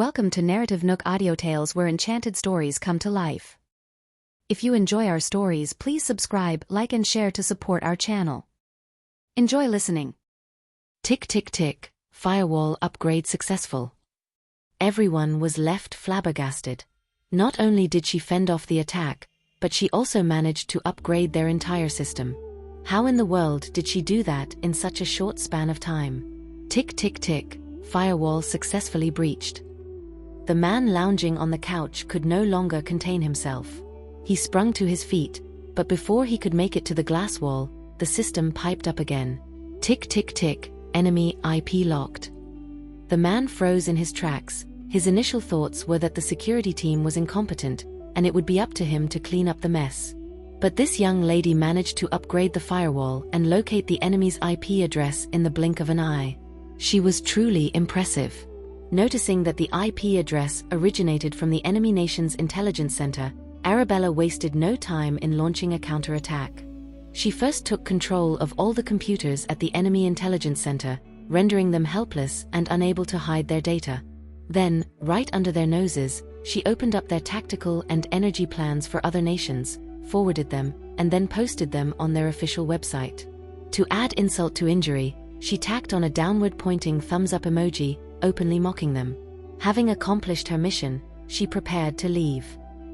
Welcome to Narrative Nook Audio Tales, where enchanted stories come to life. If you enjoy our stories, please subscribe, like and share to support our channel. Enjoy listening. Tick tick tick, firewall upgrade successful. Everyone was left flabbergasted. Not only did she fend off the attack, but she also managed to upgrade their entire system. How in the world did she do that in such a short span of time? Tick tick tick, firewall successfully breached. The man lounging on the couch could no longer contain himself. He sprung to his feet, but before he could make it to the glass wall, the system piped up again. Tick tick tick, enemy IP locked. The man froze in his tracks. His initial thoughts were that the security team was incompetent, and it would be up to him to clean up the mess. But this young lady managed to upgrade the firewall and locate the enemy's IP address in the blink of an eye. She was truly impressive. Noticing that the IP address originated from the enemy nation's intelligence center, Arabella wasted no time in launching a counterattack. She first took control of all the computers at the enemy intelligence center, rendering them helpless and unable to hide their data. Then, right under their noses, she opened up their tactical and energy plans for other nations, forwarded them, and then posted them on their official website. To add insult to injury, she tacked on a downward-pointing thumbs-up emoji, openly mocking them. Having accomplished her mission, she prepared to leave.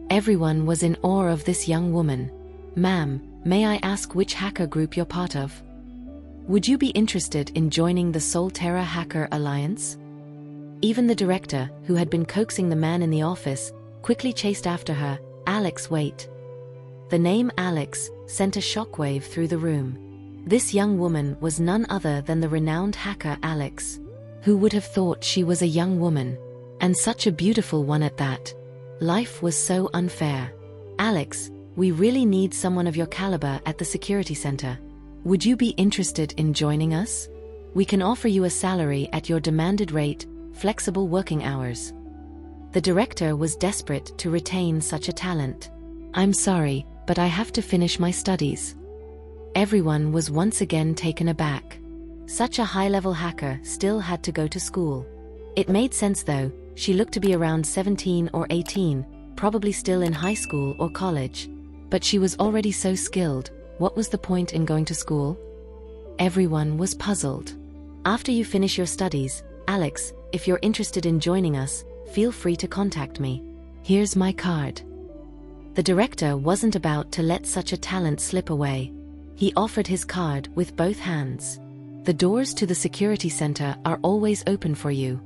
Everyone was in awe of this young woman. "Ma'am, may I ask which hacker group you're part of? Would you be interested in joining the Solterra Hacker Alliance?" Even the director, who had been coaxing the man in the office, quickly chased after her. "Alex, wait." The name Alex sent a shockwave through the room. This young woman was none other than the renowned hacker Alex. Who would have thought she was a young woman? And such a beautiful one at that. Life was so unfair. "Alex, we really need someone of your caliber at the security center. Would you be interested in joining us? We can offer you a salary at your demanded rate, flexible working hours." The director was desperate to retain such a talent. "I'm sorry, but I have to finish my studies." Everyone was once again taken aback. Such a high-level hacker still had to go to school. It made sense though. She looked to be around 17 or 18, probably still in high school or college. But she was already so skilled. What was the point in going to school? Everyone was puzzled. "After you finish your studies, Alex, if you're interested in joining us, feel free to contact me. Here's my card." The director wasn't about to let such a talent slip away. He offered his card with both hands. "The doors to the security center are always open for you."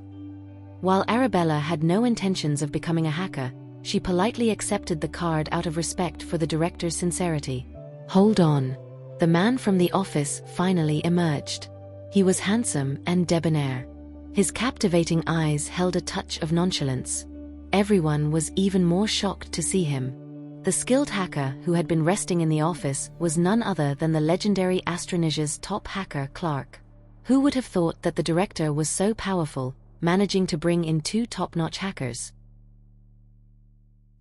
While Arabella had no intentions of becoming a hacker, she politely accepted the card out of respect for the director's sincerity. "Hold on." The man from the office finally emerged. He was handsome and debonair. His captivating eyes held a touch of nonchalance. Everyone was even more shocked to see him. The skilled hacker who had been resting in the office was none other than the legendary Astronesia's top hacker Clark. Who would have thought that the director was so powerful, managing to bring in two top-notch hackers?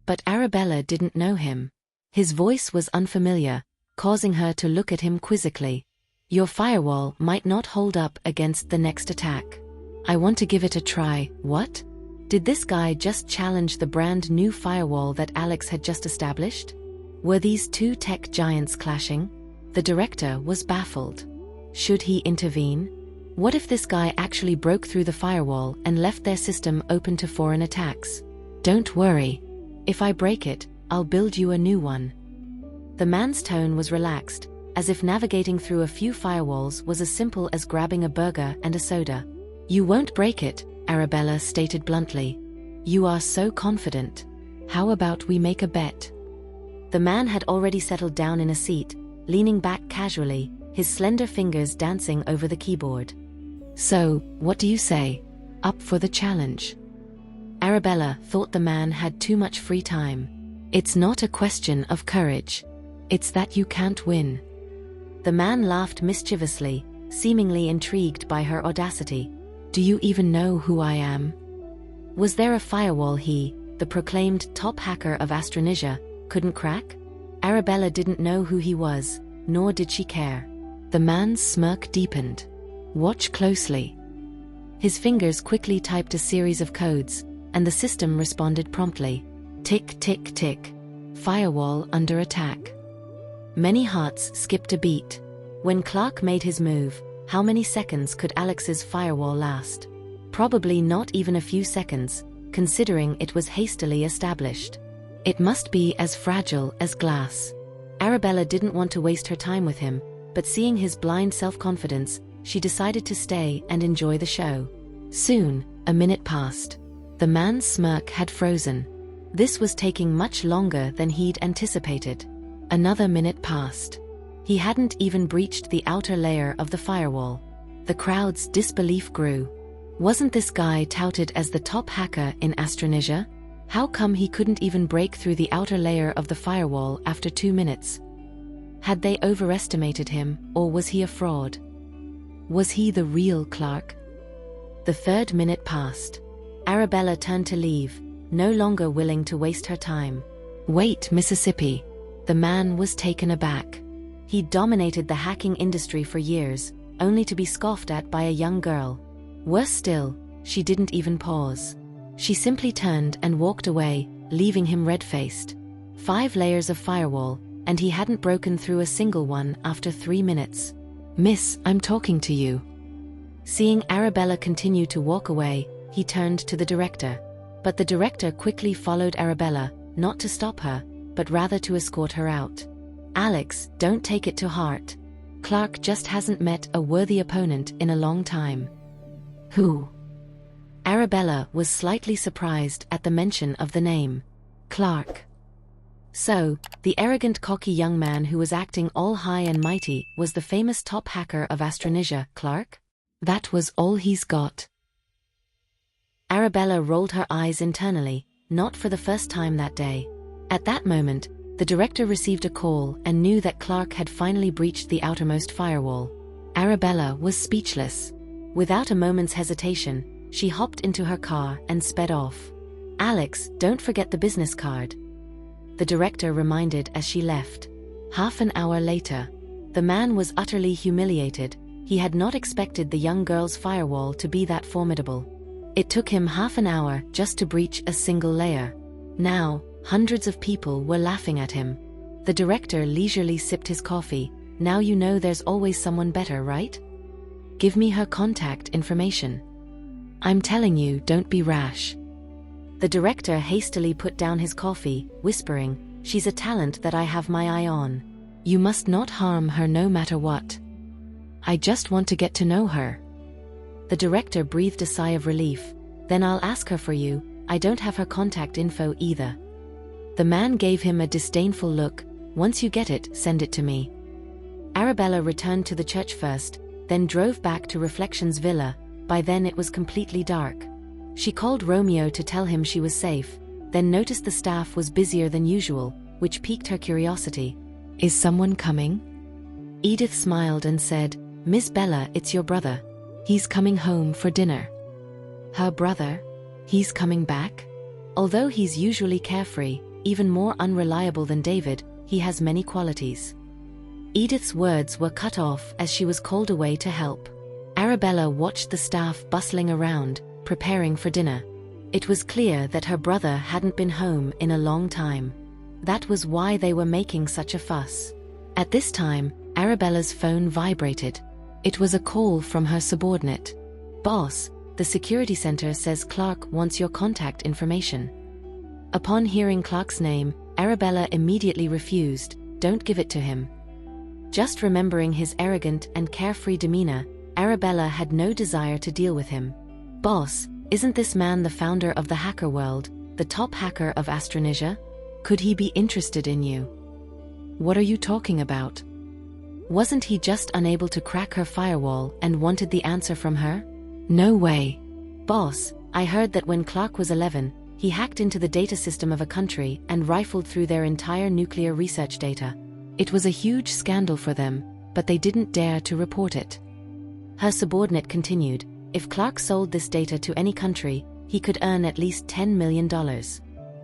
But Arabella didn't know him. His voice was unfamiliar, causing her to look at him quizzically. "Your firewall might not hold up against the next attack. I want to give it a try." What? Did this guy just challenge the brand new firewall that Alex had just established? Were these two tech giants clashing? The director was baffled. Should he intervene? What if this guy actually broke through the firewall and left their system open to foreign attacks? "Don't worry. If I break it, I'll build you a new one." The man's tone was relaxed, as if navigating through a few firewalls was as simple as grabbing a burger and a soda. "You won't break it," Arabella stated bluntly. "You are so confident. How about we make a bet?" The man had already settled down in a seat, leaning back casually, his slender fingers dancing over the keyboard. "So, what do you say? Up for the challenge?" Arabella thought the man had too much free time. "It's not a question of courage. It's that you can't win." The man laughed mischievously, seemingly intrigued by her audacity. "Do you even know who I am?" Was there a firewall he, the proclaimed top hacker of Astronesia, couldn't crack? Arabella didn't know who he was, nor did she care. The man's smirk deepened. "Watch closely." His fingers quickly typed a series of codes, and the system responded promptly. Tick, tick, tick. Firewall under attack. Many hearts skipped a beat. When Clark made his move, how many seconds could Alex's firewall last? Probably not even a few seconds, considering it was hastily established. It must be as fragile as glass. Arabella didn't want to waste her time with him, but seeing his blind self-confidence, she decided to stay and enjoy the show. Soon, a minute passed. The man's smirk had frozen. This was taking much longer than he'd anticipated. Another minute passed. He hadn't even breached the outer layer of the firewall. The crowd's disbelief grew. Wasn't this guy touted as the top hacker in Astronesia? How come he couldn't even break through the outer layer of the firewall after 2 minutes? Had they overestimated him, or was he a fraud? Was he the real Clark? The third minute passed. Arabella turned to leave, no longer willing to waste her time. Wait, Mississippi. The man was taken aback. He'd dominated the hacking industry for years, only to be scoffed at by a young girl. Worse still, she didn't even pause. She simply turned and walked away, leaving him red-faced. 5 layers of firewall, and he hadn't broken through a single one after 3 minutes. Miss, I'm talking to you. Seeing Arabella continue to walk away, he turned to the director. But the director quickly followed Arabella, not to stop her, but rather to escort her out. Alex, don't take it to heart. Clark just hasn't met a worthy opponent in a long time. Who? Arabella was slightly surprised at the mention of the name. Clark. So, the arrogant, cocky young man who was acting all high and mighty was the famous top hacker of Astronesia, Clark? That was all he's got. Arabella rolled her eyes internally, not for the first time that day. At that moment, the director received a call and knew that Clark had finally breached the outermost firewall. Arabella was speechless. Without a moment's hesitation, she hopped into her car and sped off. Alex, don't forget the business card. The director reminded as she left. Half an hour later, the man was utterly humiliated. He had not expected the young girl's firewall to be that formidable. It took him half an hour just to breach a single layer. Now, hundreds of people were laughing at him. The director leisurely sipped his coffee. Now you know there's always someone better, right? Give me her contact information. I'm telling you, don't be rash. The director hastily put down his coffee, whispering, She's a talent that I have my eye on. You must not harm her no matter what. I just want to get to know her. The director breathed a sigh of relief. Then I'll ask her for you. I don't have her contact info either. The man gave him a disdainful look. Once you get it, send it to me. Arabella returned to the church first, then drove back to Reflection's villa. By then it was completely dark. She called Romeo to tell him she was safe, then noticed the staff was busier than usual, which piqued her curiosity. Is someone coming? Edith smiled and said, Miss Bella, it's your brother. He's coming home for dinner. Her brother? He's coming back? Although he's usually carefree, even more unreliable than David, he has many qualities. Edith's words were cut off as she was called away to help. Arabella watched the staff bustling around, preparing for dinner. It was clear that her brother hadn't been home in a long time. That was why they were making such a fuss. At this time, Arabella's phone vibrated. It was a call from her subordinate. Boss, the security center says Clark wants your contact information. Upon hearing Clark's name, Arabella immediately refused. Don't give it to him. Just remembering his arrogant and carefree demeanor, Arabella had no desire to deal with him. Boss, isn't this man the founder of the hacker world, the top hacker of Astronesia? Could he be interested in you? What are you talking about? Wasn't he just unable to crack her firewall and wanted the answer from her? No way. Boss, I heard that when Clark was 11, he hacked into the data system of a country and rifled through their entire nuclear research data. It was a huge scandal for them, but they didn't dare to report it. Her subordinate continued, if Clark sold this data to any country, he could earn at least $10 million.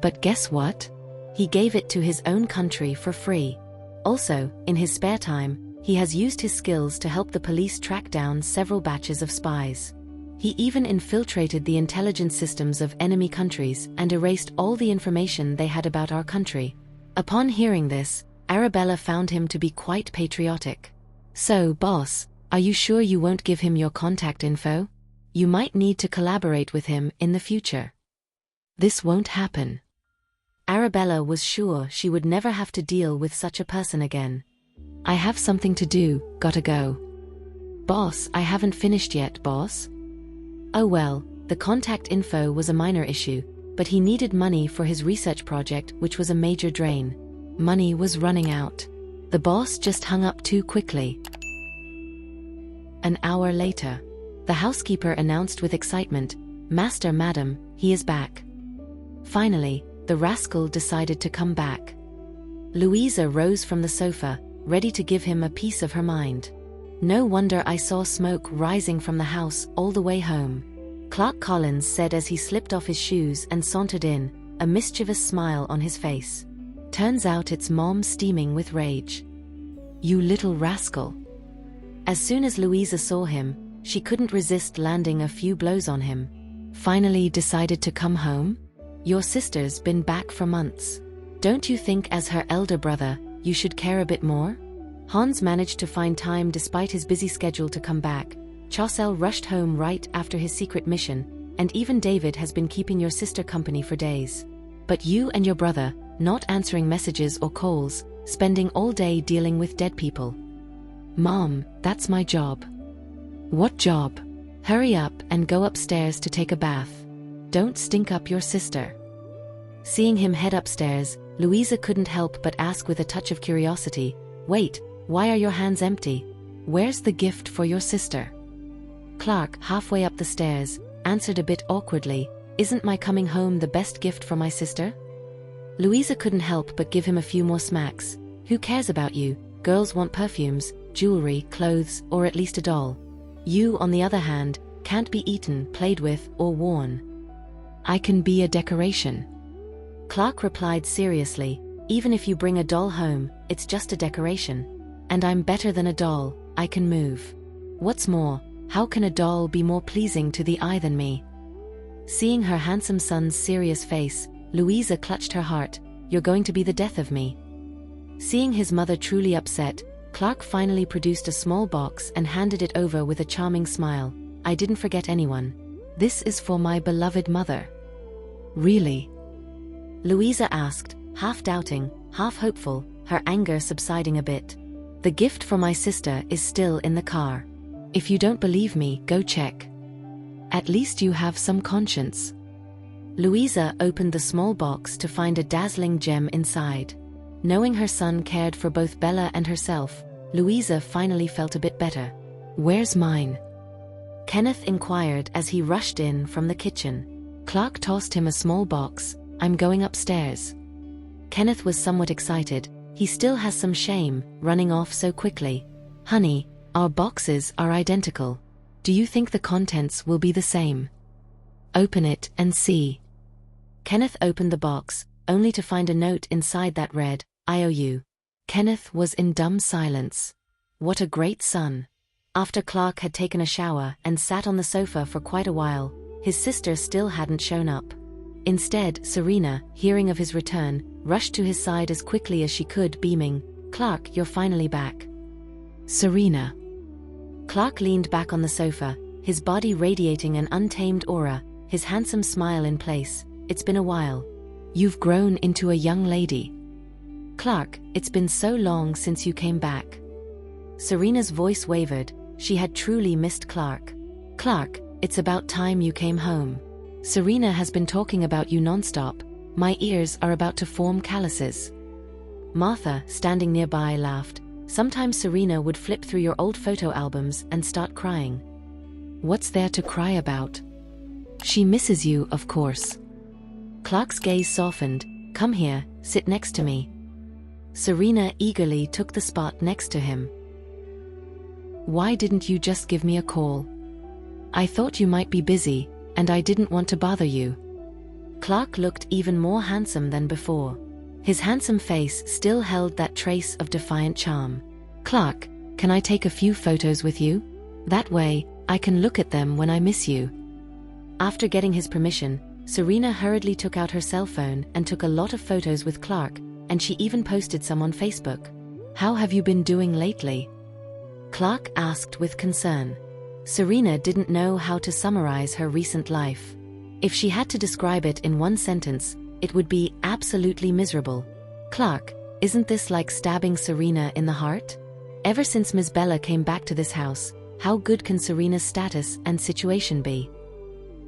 But guess what? He gave it to his own country for free. Also, in his spare time, he has used his skills to help the police track down several batches of spies. He even infiltrated the intelligence systems of enemy countries and erased all the information they had about our country. Upon hearing this, Arabella found him to be quite patriotic. So, boss, are you sure you won't give him your contact info? You might need to collaborate with him in the future. This won't happen. Arabella was sure she would never have to deal with such a person again. I have something to do, gotta go. Boss, I haven't finished yet, boss. Oh well, the contact info was a minor issue, but he needed money for his research project, which was a major drain. Money was running out. The boss just hung up too quickly. An hour later, the housekeeper announced with excitement, "Master, madam, he is back." Finally, the rascal decided to come back. Louisa rose from the sofa, ready to give him a piece of her mind. "No wonder I saw smoke rising from the house all the way home," Clark Collins said as he slipped off his shoes and sauntered in, a mischievous smile on his face. "Turns out it's Mom steaming with rage. You little rascal." As soon as Louisa saw him, she couldn't resist landing a few blows on him. "Finally decided to come home? Your sister's been back for months. Don't you think as her elder brother, you should care a bit more?" Hans managed to find time despite his busy schedule to come back. Chaucel rushed home right after his secret mission, and even David has been keeping your sister company for days. But you and your brother, not answering messages or calls, spending all day dealing with dead people. Mom, that's my job. What job? Hurry up and go upstairs to take a bath. Don't stink up your sister. Seeing him head upstairs, Louisa couldn't help but ask with a touch of curiosity, "Wait, why are your hands empty? Where's the gift for your sister?" Clark, halfway up the stairs, answered a bit awkwardly, "Isn't my coming home the best gift for my sister?" Louisa couldn't help but give him a few more smacks. "Who cares about you? Girls want perfumes, jewelry, clothes, or at least a doll. You, on the other hand, can't be eaten, played with, or worn." "I can be a decoration." Clark replied seriously, "Even if you bring a doll home, it's just a decoration. And I'm better than a doll, I can move. What's more, how can a doll be more pleasing to the eye than me?" Seeing her handsome son's serious face, Louisa clutched her heart. "You're going to be the death of me." Seeing his mother truly upset, Clark finally produced a small box and handed it over with a charming smile. "I didn't forget anyone. This is for my beloved mother." "Really?" Louisa asked, half doubting, half hopeful, her anger subsiding a bit. "The gift for my sister is still in the car. If you don't believe me, go check. At least you have some conscience." Louisa opened the small box to find a dazzling gem inside. Knowing her son cared for both Bella and herself, Louisa finally felt a bit better. "Where's mine?" Kenneth inquired as he rushed in from the kitchen. Clark tossed him a small box. "I'm going upstairs." Kenneth was somewhat excited. He still has some shame, running off so quickly. "Honey, our boxes are identical. Do you think the contents will be the same?" "Open it and see." Kenneth opened the box, only to find a note inside that read, "I owe you." Kenneth was in dumb silence. What a great son. After Clark had taken a shower and sat on the sofa for quite a while, his sister still hadn't shown up. Instead, Serena, hearing of his return, rushed to his side as quickly as she could, beaming, "Clark, you're finally back." "Serena." Clark leaned back on the sofa, his body radiating an untamed aura, his handsome smile in place. "It's been a while. You've grown into a young lady." "Clark, it's been so long since you came back." Serena's voice wavered. She had truly missed Clark. "Clark, it's about time you came home. Serena has been talking about you nonstop. My ears are about to form calluses." Martha, standing nearby, laughed. "Sometimes Serena would flip through your old photo albums and start crying." "What's there to cry about? She misses you, of course." Clark's gaze softened. "Come here, sit next to me." Serena eagerly took the spot next to him. "Why didn't you just give me a call? I thought you might be busy, and I didn't want to bother you." Clark looked even more handsome than before. His handsome face still held that trace of defiant charm. "Clark, can I take a few photos with you? That way, I can look at them when I miss you." After getting his permission, Serena hurriedly took out her cell phone and took a lot of photos with Clark, and she even posted some on Facebook. "How have you been doing lately?" Clark asked with concern. Serena didn't know how to summarize her recent life. If she had to describe it in one sentence, it would be absolutely miserable. "Clark, isn't this like stabbing Serena in the heart? Ever since Ms. Bella came back to this house, how good can Serena's status and situation be?"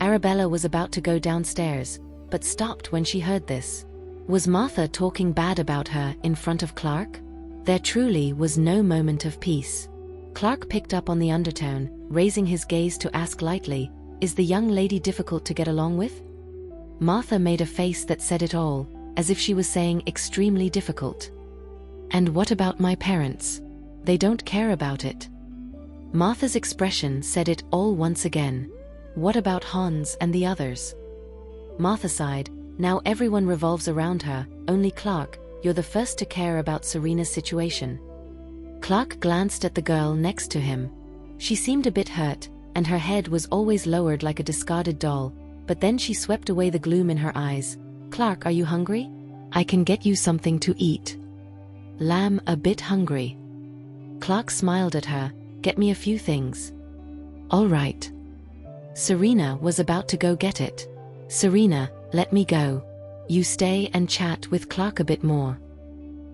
Arabella was about to go downstairs, but stopped when she heard this. Was Martha talking bad about her in front of Clark? There truly was no moment of peace. Clark picked up on the undertone, raising his gaze to ask lightly, "Is the young lady difficult to get along with?" Martha made a face that said it all, as if she was saying extremely difficult. "And what about my parents? They don't care about it." Martha's expression said it all once again. "What about Hans and the others?" Martha sighed. Now everyone revolves around her, only Clark. "You're the first to care about Serena's situation." Clark glanced at the girl next to him. She seemed a bit hurt, and her head was always lowered like a discarded doll, but then she swept away the gloom in her eyes. "Clark, are you hungry? I can get you something to eat." "Lamb, a bit hungry." Clark smiled at her. "Get me a few things." "All right." Serena was about to go get it. "Serena, let me go. You stay and chat with Clark a bit more."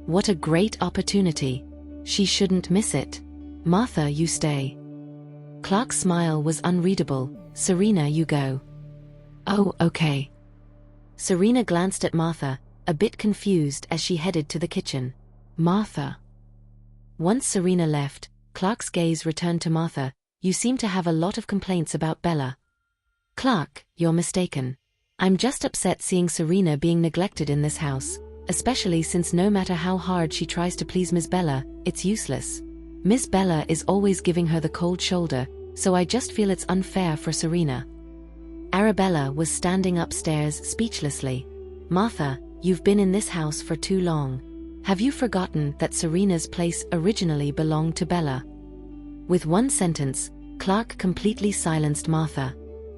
What a great opportunity. She shouldn't miss it. "Martha, you stay." Clark's smile was unreadable. "Serena, you go." "Oh, okay." Serena glanced at Martha, a bit confused as she headed to the kitchen. "Martha." Once Serena left, Clark's gaze returned to Martha. "You seem to have a lot of complaints about Bella." "Clark, you're mistaken. I'm just upset seeing Serena being neglected in this house, especially since no matter how hard she tries to please Ms. Bella, it's useless. Ms. Bella is always giving her the cold shoulder, so I just feel it's unfair for Serena." Arabella was standing upstairs speechlessly. "Martha, you've been in this house for too long. Have you forgotten that Serena's place originally belonged to Bella?" With one sentence, Clark completely silenced Martha.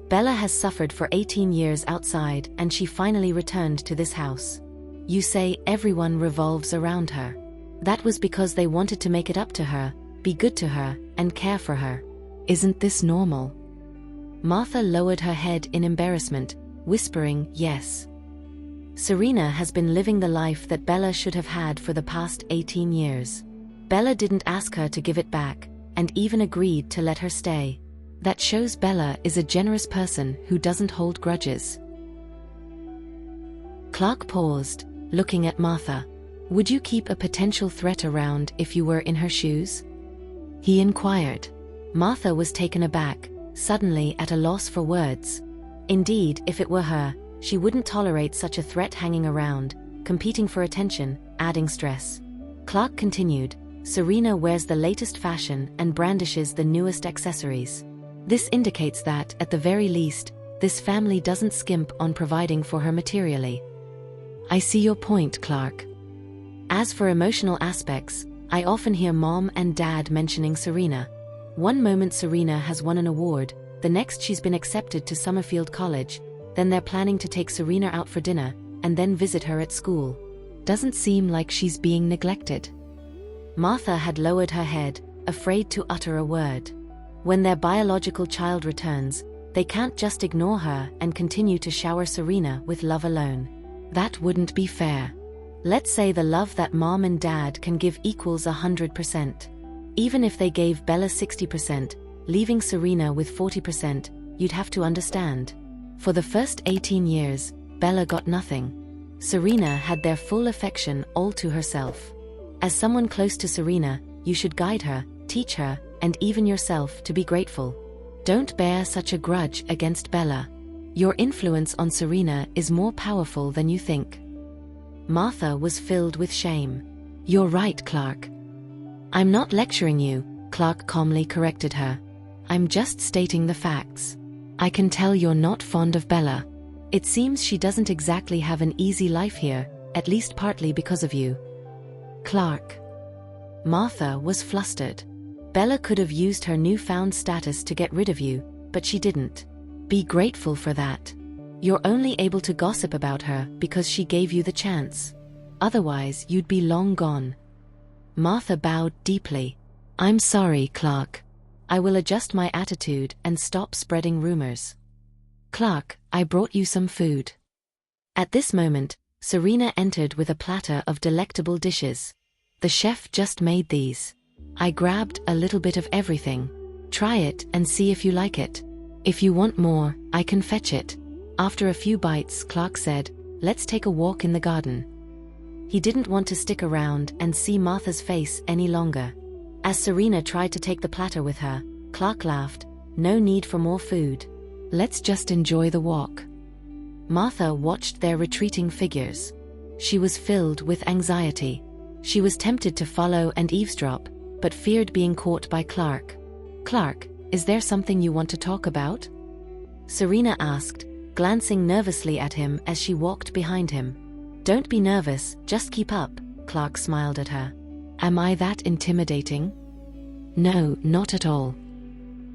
"Bella has suffered for 18 years outside and she finally returned to this house. You say everyone revolves around her. That was because they wanted to make it up to her, be good to her, and care for her. Isn't this normal?" Martha lowered her head in embarrassment, whispering, "Yes. Serena has been living the life that Bella should have had for the past 18 years. Bella didn't ask her to give it back, and even agreed to let her stay. That shows Bella is a generous person who doesn't hold grudges." Clark paused, looking at Martha. "Would you keep a potential threat around if you were in her shoes?" he inquired. Martha was taken aback, suddenly at a loss for words. Indeed, if it were her, she wouldn't tolerate such a threat hanging around, competing for attention, adding stress. Clark continued, "Serena wears the latest fashion and brandishes the newest accessories. This indicates that, at the very least, this family doesn't skimp on providing for her materially." "I see your point, Clark. As for emotional aspects, I often hear Mom and Dad mentioning Serena. One moment Serena has won an award, the next she's been accepted to Summerfield College, then they're planning to take Serena out for dinner, and then visit her at school. Doesn't seem like she's being neglected." Martha had lowered her head, afraid to utter a word. When their biological child returns, they can't just ignore her and continue to shower Serena with love alone. That wouldn't be fair. Let's say the love that Mom and Dad can give equals 100%. Even if they gave Bella 60%, leaving Serena with 40%, you'd have to understand. For the first 18 years, Bella got nothing. Serena had their full affection all to herself. As someone close to Serena, you should guide her, teach her, and even yourself to be grateful. Don't bear such a grudge against Bella. Your influence on Serena is more powerful than you think." Martha was filled with shame. "You're right, Clark. I'm not lecturing you," Clark calmly corrected her. "I'm just stating the facts. I can tell you're not fond of Bella. It seems she doesn't exactly have an easy life here, at least partly because of you." "Clark." Martha was flustered. Bella could have used her newfound status to get rid of you, but she didn't. Be grateful for that. You're only able to gossip about her because she gave you the chance. Otherwise, you'd be long gone. Martha bowed deeply. I'm sorry, Clark. I will adjust my attitude and stop spreading rumors. Clark, I brought you some food. At this moment, Serena entered with a platter of delectable dishes. The chef just made these. I grabbed a little bit of everything. Try it and see if you like it. If you want more, I can fetch it. After a few bites, Clark said, let's take a walk in the garden. He didn't want to stick around and see Martha's face any longer. As Serena tried to take the platter with her, Clark laughed, no need for more food. Let's just enjoy the walk. Martha watched their retreating figures. She was filled with anxiety. She was tempted to follow and eavesdrop, but feared being caught by Clark. Clark, is there something you want to talk about? Serena asked, glancing nervously at him as she walked behind him. Don't be nervous, just keep up, Clark smiled at her. Am I that intimidating? No, not at all.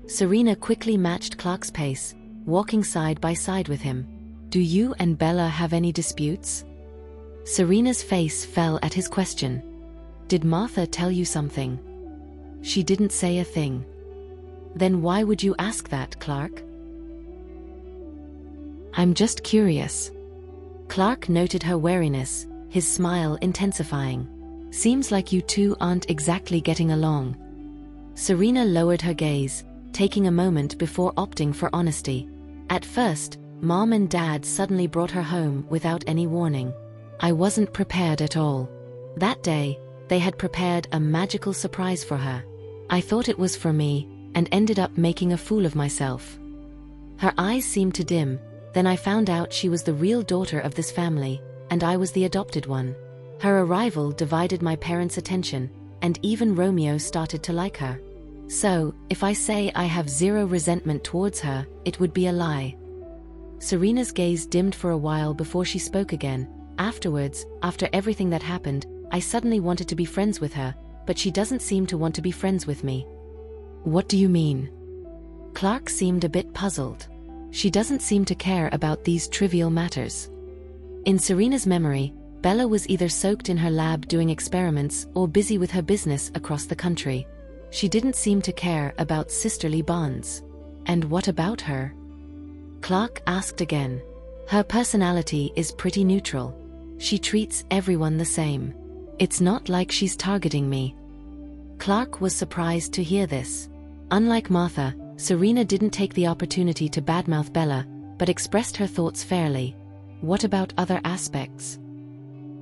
Serena quickly matched Clark's pace, walking side by side with him. Do you and Bella have any disputes? Serena's face fell at his question. Did Martha tell you something? She didn't say a thing. Then why would you ask that, Clark? I'm just curious. Clark noted her wariness, his smile intensifying. Seems like you two aren't exactly getting along. Serena lowered her gaze, taking a moment before opting for honesty. At first, Mom and Dad suddenly brought her home without any warning. I wasn't prepared at all. That day, they had prepared a magical surprise for her. I thought it was for me, and ended up making a fool of myself. Her eyes seemed to dim, then I found out she was the real daughter of this family, and I was the adopted one. Her arrival divided my parents' attention, and even Romeo started to like her. So, if I say I have zero resentment towards her, it would be a lie. Serena's gaze dimmed for a while before she spoke again. Afterwards, after everything that happened, I suddenly wanted to be friends with her, but she doesn't seem to want to be friends with me. What do you mean? Clark seemed a bit puzzled. She doesn't seem to care about these trivial matters. In Serena's memory, Bella was either soaked in her lab doing experiments or busy with her business across the country. She didn't seem to care about sisterly bonds. And what about her? Clark asked again. Her personality is pretty neutral. She treats everyone the same. It's not like she's targeting me. Clark was surprised to hear this. Unlike Martha, Serena didn't take the opportunity to badmouth Bella, but expressed her thoughts fairly. What about other aspects?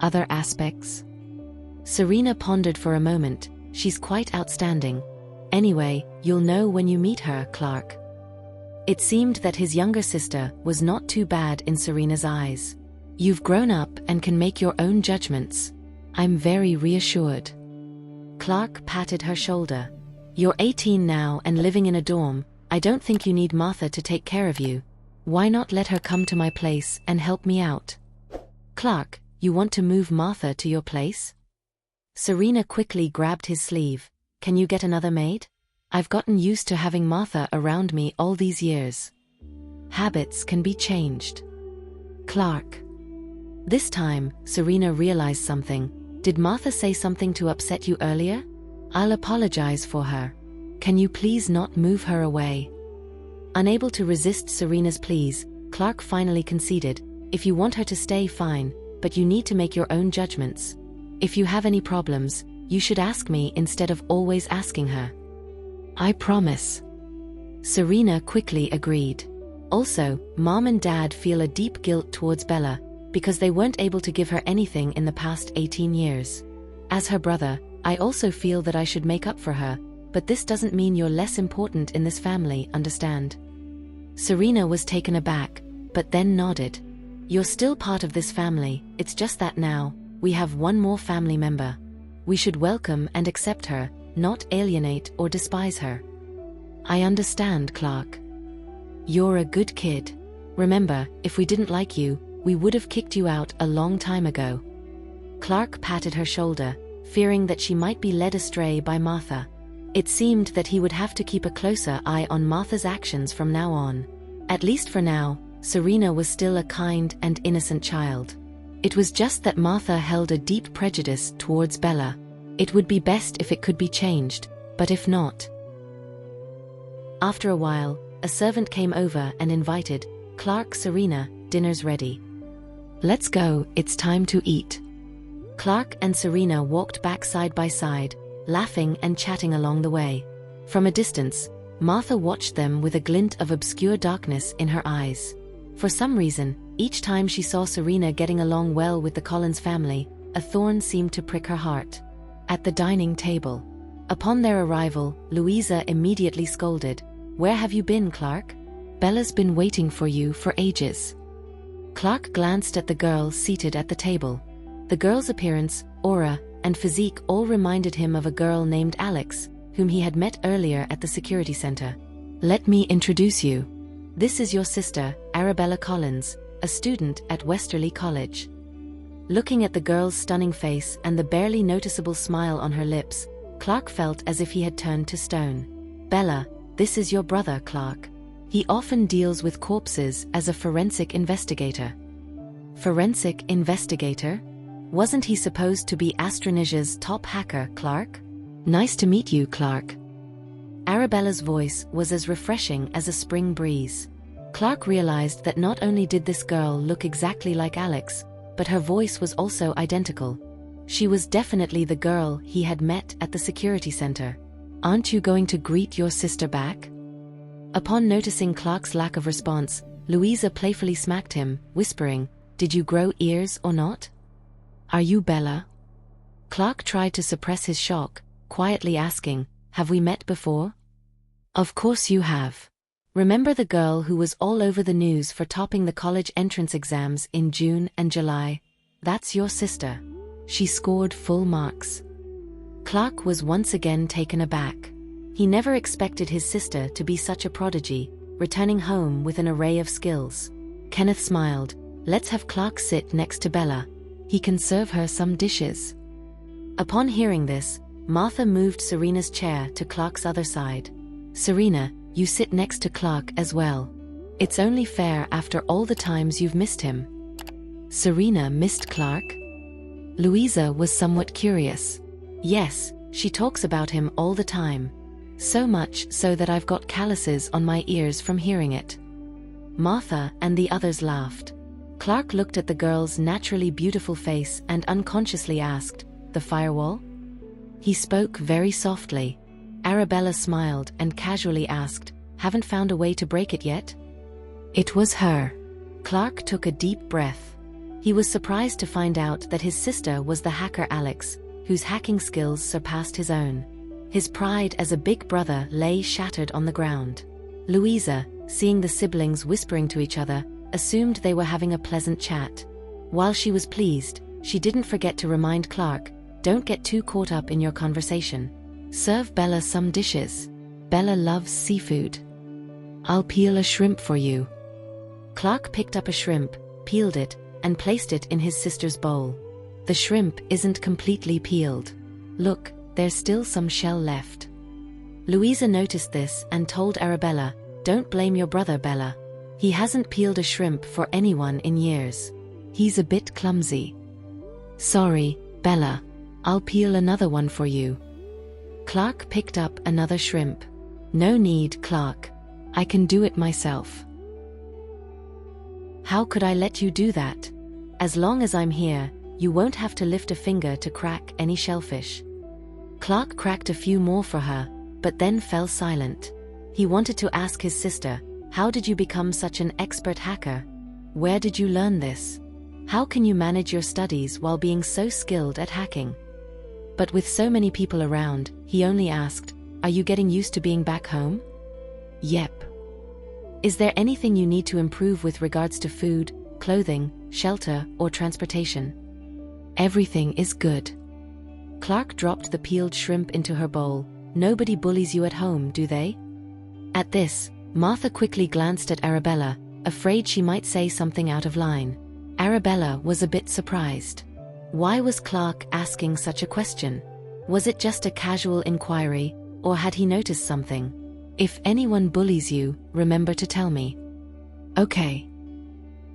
Other aspects? Serena pondered for a moment. She's quite outstanding. Anyway, you'll know when you meet her, Clark. It seemed that his younger sister was not too bad in Serena's eyes. You've grown up and can make your own judgments. I'm very reassured. Clark patted her shoulder. You're 18 now and living in a dorm. I don't think you need Martha to take care of you. Why not let her come to my place and help me out? Clark, you want to move Martha to your place? Serena quickly grabbed his sleeve. Can you get another maid? I've gotten used to having Martha around me all these years. Habits can be changed. Clark. This time, Serena realized something. Did Martha say something to upset you earlier? I'll apologize for her. Can you please not move her away? Unable to resist Serena's pleas, Clark finally conceded. If you want her to stay, fine, but you need to make your own judgments. If you have any problems, you should ask me instead of always asking her. I promise. Serena quickly agreed. Also, Mom and Dad feel a deep guilt towards Bella, because they weren't able to give her anything in the past 18 years. As her brother, I also feel that I should make up for her, but this doesn't mean you're less important in this family, understand? Serena was taken aback, but then nodded. You're still part of this family, it's just that now, we have one more family member. We should welcome and accept her, not alienate or despise her. I understand, Clark. You're a good kid. Remember, if we didn't like you, we would have kicked you out a long time ago. Clark patted her shoulder, fearing that she might be led astray by Martha. It seemed that he would have to keep a closer eye on Martha's actions from now on. At least for now, Serena was still a kind and innocent child. It was just that Martha held a deep prejudice towards Bella. It would be best if it could be changed, but if not. After a while, a servant came over and invited, "Clark, Serena, dinner's ready. Let's go, it's time to eat." Clark and Serena walked back side by side, laughing and chatting along the way. From a distance, Martha watched them with a glint of obscure darkness in her eyes. For some reason, each time she saw Serena getting along well with the Collins family, a thorn seemed to prick her heart. At the dining table. Upon their arrival, Louisa immediately scolded, "Where have you been, Clark? Bella's been waiting for you for ages." Clark glanced at the girl seated at the table. The girl's appearance, aura, and physique all reminded him of a girl named Alex, whom he had met earlier at the security center. "Let me introduce you. This is your sister, Arabella Collins, a student at Westerly College." Looking at the girl's stunning face and the barely noticeable smile on her lips, Clark felt as if he had turned to stone. "Bella, this is your brother, Clark. He often deals with corpses as a forensic investigator." Forensic investigator? Wasn't he supposed to be Astronesia's top hacker, Clark? "Nice to meet you, Clark." Arabella's voice was as refreshing as a spring breeze. Clark realized that not only did this girl look exactly like Alex, but her voice was also identical. She was definitely the girl he had met at the security center. "Aren't you going to greet your sister back?" Upon noticing Clark's lack of response, Louisa playfully smacked him, whispering, "Did you grow ears or not? Are you Bella?" Clark tried to suppress his shock, quietly asking, "Have we met before?" "Of course you have. Remember the girl who was all over the news for topping the college entrance exams in June and July? That's your sister. She scored full marks." Clark was once again taken aback. He never expected his sister to be such a prodigy, returning home with an array of skills. Kenneth smiled. "Let's have Clark sit next to Bella. He can serve her some dishes." Upon hearing this, Martha moved Serena's chair to Clark's other side. "Serena, you sit next to Clark as well. It's only fair after all the times you've missed him." Serena missed Clark? Louisa was somewhat curious. "Yes, she talks about him all the time. So much so that I've got calluses on my ears from hearing it." Martha and the others laughed. Clark looked at the girl's naturally beautiful face and unconsciously asked, "The firewall?" He spoke very softly. Arabella smiled and casually asked, "Haven't found a way to break it yet?" It was her. Clark took a deep breath. He was surprised to find out that his sister was the hacker Alex, whose hacking skills surpassed his own. His pride as a big brother lay shattered on the ground. Louisa, seeing the siblings whispering to each other, assumed they were having a pleasant chat. While she was pleased, she didn't forget to remind Clark, "Don't get too caught up in your conversation. Serve Bella some dishes. Bella loves seafood. I'll peel a shrimp for you." Clark picked up a shrimp, peeled it, and placed it in his sister's bowl. "The shrimp isn't completely peeled. Look, there's still some shell left." Louisa noticed this and told Arabella, "Don't blame your brother, Bella. He hasn't peeled a shrimp for anyone in years. He's a bit clumsy." "Sorry, Bella. I'll peel another one for you." Clark picked up another shrimp. "No need, Clark. I can do it myself." "How could I let you do that? As long as I'm here, you won't have to lift a finger to crack any shellfish." Clark cracked a few more for her, but then fell silent. He wanted to ask his sister, "How did you become such an expert hacker? Where did you learn this? How can you manage your studies while being so skilled at hacking?" But with so many people around, he only asked, "Are you getting used to being back home?" "Yep." "Is there anything you need to improve with regards to food, clothing, shelter, or transportation?" "Everything is good." Clark dropped the peeled shrimp into her bowl. "Nobody bullies you at home, do they?" At this, Martha quickly glanced at Arabella, afraid she might say something out of line. Arabella was a bit surprised. Why was Clark asking such a question? Was it just a casual inquiry, Or had he noticed something? If anyone bullies you, remember to tell me. Okay.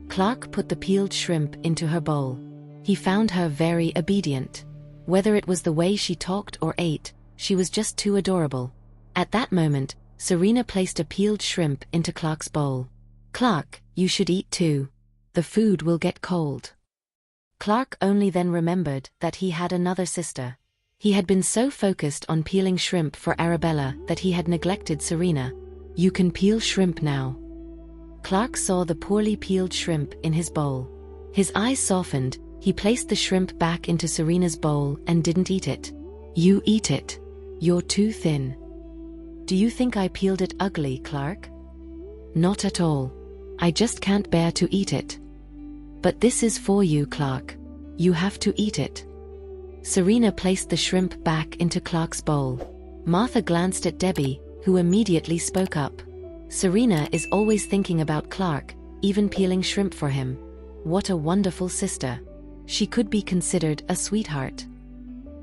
Clark put the peeled shrimp into her bowl. He found her very obedient. Whether it was the way she talked or ate, she was just too adorable. At that moment, Serena placed a peeled shrimp into Clark's bowl. Clark, you should eat too. The food will get cold. Clark only then remembered that he had another sister. He had been so focused on peeling shrimp for Arabella that he had neglected Serena. You can peel shrimp now. Clark saw the poorly peeled shrimp in his bowl. His eyes softened. He placed the shrimp back into Serena's bowl and didn't eat it. You eat it. You're too thin. Do you think I peeled it ugly, Clark? Not at all. I just can't bear to eat it. But this is for you, Clark. You have to eat it. Serena placed the shrimp back into Clark's bowl. Martha glanced at Debbie, who immediately spoke up. Serena is always thinking about Clark, even peeling shrimp for him. What a wonderful sister. She could be considered a sweetheart.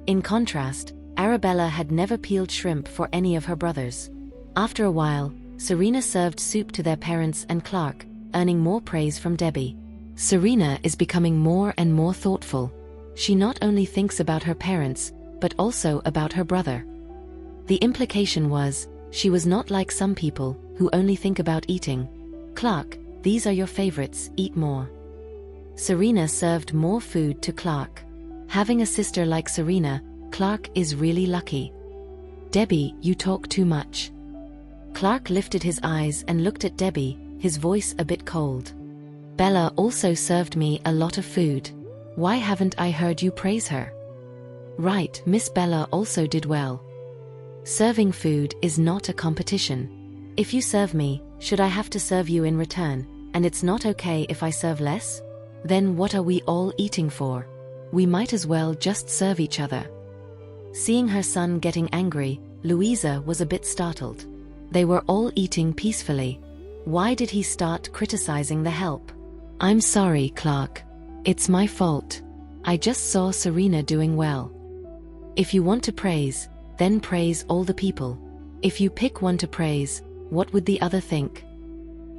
In contrast, Arabella had never peeled shrimp for any of her brothers. After a while, Serena served soup to their parents and Clark, earning more praise from Debbie. Serena is becoming more and more thoughtful. She not only thinks about her parents, but also about her brother. The implication was, she was not like some people, who only think about eating. Clark, these are your favorites, eat more. Serena served more food to Clark. Having a sister like Serena, Clark is really lucky. Debbie, you talk too much. Clark lifted his eyes and looked at Debbie, his voice a bit cold. Bella also served me a lot of food. Why haven't I heard you praise her? Right, Miss Bella also did well. Serving food is not a competition. If you serve me, should I have to serve you in return, and it's not okay if I serve less? Then what are we all eating for? We might as well just serve each other. Seeing her son getting angry, Louisa was a bit startled. They were all eating peacefully. Why did he start criticizing the help? I'm sorry, Clark. It's my fault. I just saw Serena doing well. If you want to praise, then praise all the people. If you pick one to praise, what would the other think?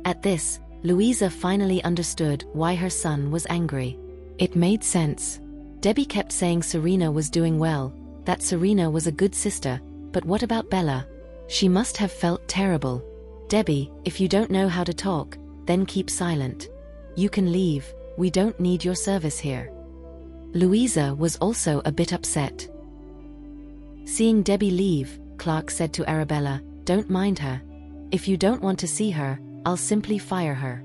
At this, Louisa finally understood why her son was angry. It made sense. Debbie kept saying Serena was doing well, that Serena was a good sister, but what about Bella? She must have felt terrible. Debbie, if you don't know how to talk, then keep silent. You can leave, we don't need your service here. Louisa was also a bit upset. Seeing Debbie leave, Clark said to Arabella, don't mind her. If you don't want to see her, I'll simply fire her.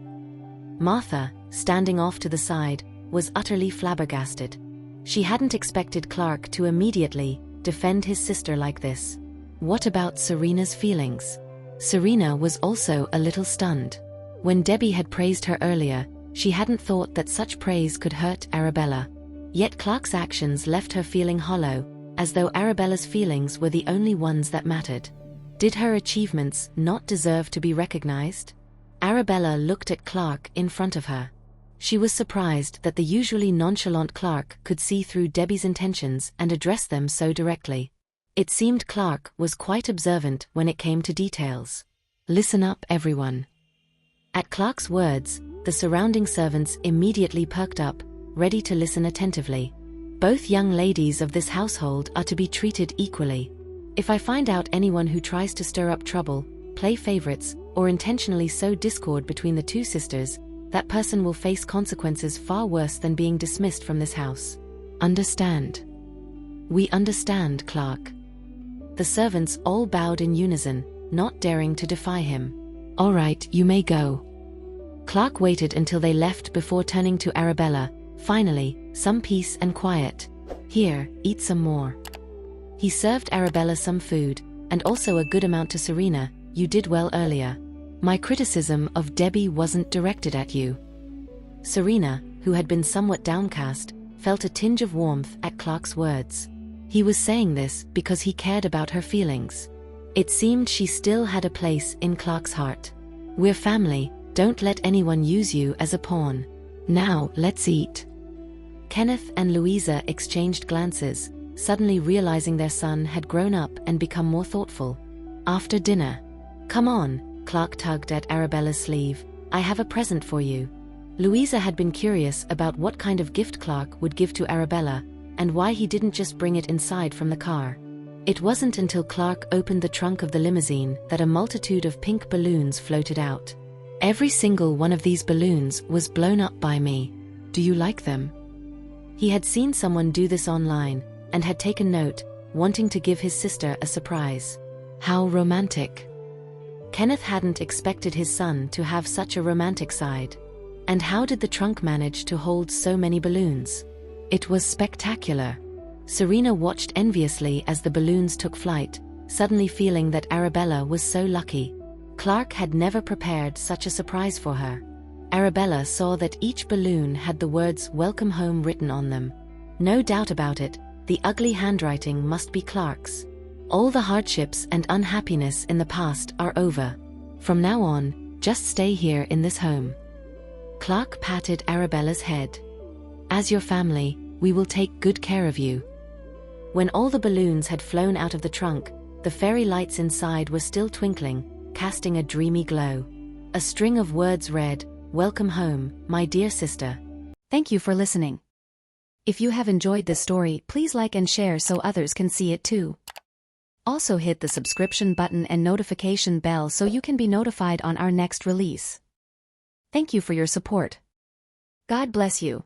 Martha, standing off to the side, was utterly flabbergasted. She hadn't expected Clark to immediately defend his sister like this. What about Serena's feelings? Serena was also a little stunned. When Debbie had praised her earlier, she hadn't thought that such praise could hurt Arabella. Yet Clark's actions left her feeling hollow, as though Arabella's feelings were the only ones that mattered. Did her achievements not deserve to be recognized? Arabella looked at Clark in front of her. She was surprised that the usually nonchalant Clark could see through Debbie's intentions and address them so directly. It seemed Clark was quite observant when it came to details. Listen up, everyone. At Clark's words, the surrounding servants immediately perked up, ready to listen attentively. Both young ladies of this household are to be treated equally. If I find out anyone who tries to stir up trouble, play favorites, or intentionally sow discord between the two sisters, that person will face consequences far worse than being dismissed from this house. Understand? We understand, Clark. The servants all bowed in unison, not daring to defy him. All right, you may go. Clark waited until they left before turning to Arabella. Finally, some peace and quiet. Here, eat some more. He served Arabella some food, and also a good amount to Serena. You did well earlier. My criticism of Debbie wasn't directed at you. Serena, who had been somewhat downcast, felt a tinge of warmth at Clark's words. He was saying this because he cared about her feelings. It seemed she still had a place in Clark's heart. We're family, don't let anyone use you as a pawn. Now, let's eat. Kenneth and Louisa exchanged glances, suddenly realizing their son had grown up and become more thoughtful. After dinner. "Come on," Clark tugged at Arabella's sleeve. "I have a present for you." Louisa had been curious about what kind of gift Clark would give to Arabella, and why he didn't just bring it inside from the car. It wasn't until Clark opened the trunk of the limousine that a multitude of pink balloons floated out. "Every single one of these balloons was blown up by me. Do you like them?" He had seen someone do this online, and had taken note, wanting to give his sister a surprise. How romantic. Kenneth hadn't expected his son to have such a romantic side. And how did the trunk manage to hold so many balloons? It was spectacular. Serena watched enviously as the balloons took flight, suddenly feeling that Arabella was so lucky. Clark had never prepared such a surprise for her. Arabella saw that each balloon had the words "Welcome Home" written on them. No doubt about it, the ugly handwriting must be Clark's. All the hardships and unhappiness in the past are over. From now on, just stay here in this home. Clark patted Arabella's head. "As your family, we will take good care of you." When all the balloons had flown out of the trunk, the fairy lights inside were still twinkling, casting a dreamy glow. A string of words read, "Welcome home, my dear sister." Thank you for listening. If you have enjoyed this story, please like and share so others can see it too. Also hit the subscription button and notification bell so you can be notified on our next release. Thank you for your support. God bless you.